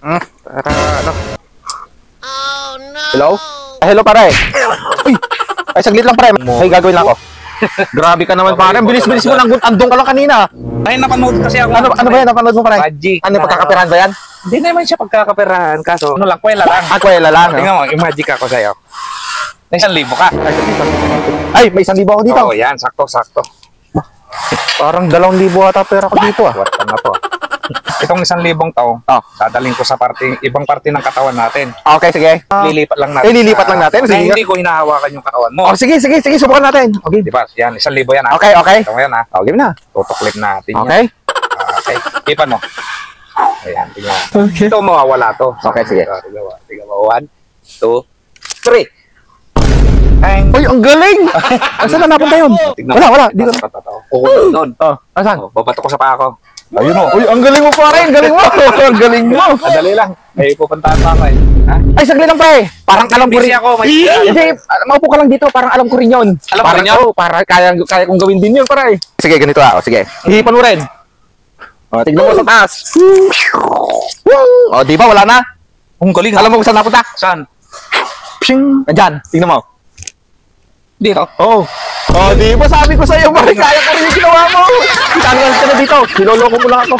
Para ano? Hello? Hello pare. Uy! Ay, saglit lang pare. May gagawin lang ako. Grabe ka naman pare. Bilis-bilis mo nang andong ka lang kanina. Ay, napanood kasi ako. Ano ba yan? Napanood mo pare? Magic. Ano, pagkakapirahan ba yan? Hindi naman siya pagkakaperahan. Kaso, ano lang, kwela lang. Kwela lang. No? Tingnan mo, yung magic ako sa'yo. May 1,000 ka. Ay, may 1,000 ako dito. Oo, yan. Sakto-sakto. Parang 2,000 ata pera ko dito ah. What na to? Itong 1,000 to, dadalhin ko sa ibang parte ng katawan natin. Okay, sige. Lilipat lang natin. Lilipat lang natin? Sige. Hindi ko hinahawakan yung katawan mo. Oh, sige. Subukan natin. Okay. Diba? Yan, 1,000 yan ha. Okay. Ito mo yan ha. Okay na. Tutuklip natin yan. Okay. Okay. Ipan mo. Ayan, tingnan. Okay. Ito mawawala to. Okay, sige. Tingnan mo. 1, 2, 3. Uy, ang galing! Saan na napunta yun? Wala. Dito. Kukunin doon. Saan? Babato ko sa pako. Ayun o. Uy, ang galing mo pare! Ang galing mo! Ang galing mo! Madali lang. Ay, pupuntahan pa ako eh. Ay, saglit lang pare! Parang alam ko rin. Busy ako. Hindi, maupo ka lang dito. Parang alam ko rin yun. Alam mo rin yun? Para kaya kong gawin din yun pare. Sige, ganito ah. Sige. Hihipan mo rin. O, tignan mo sa taas. O, di ba? Wala na? Ang galing. Alam mo kung saan napunta? Saan? Pshing! Andyan. Tingnan mo. Dito. Oh, di ba sabi ko sa iyo, pare, kaya ko rin yung ginawa mo. Kaya ka na dito. Niloloko mo lang ako.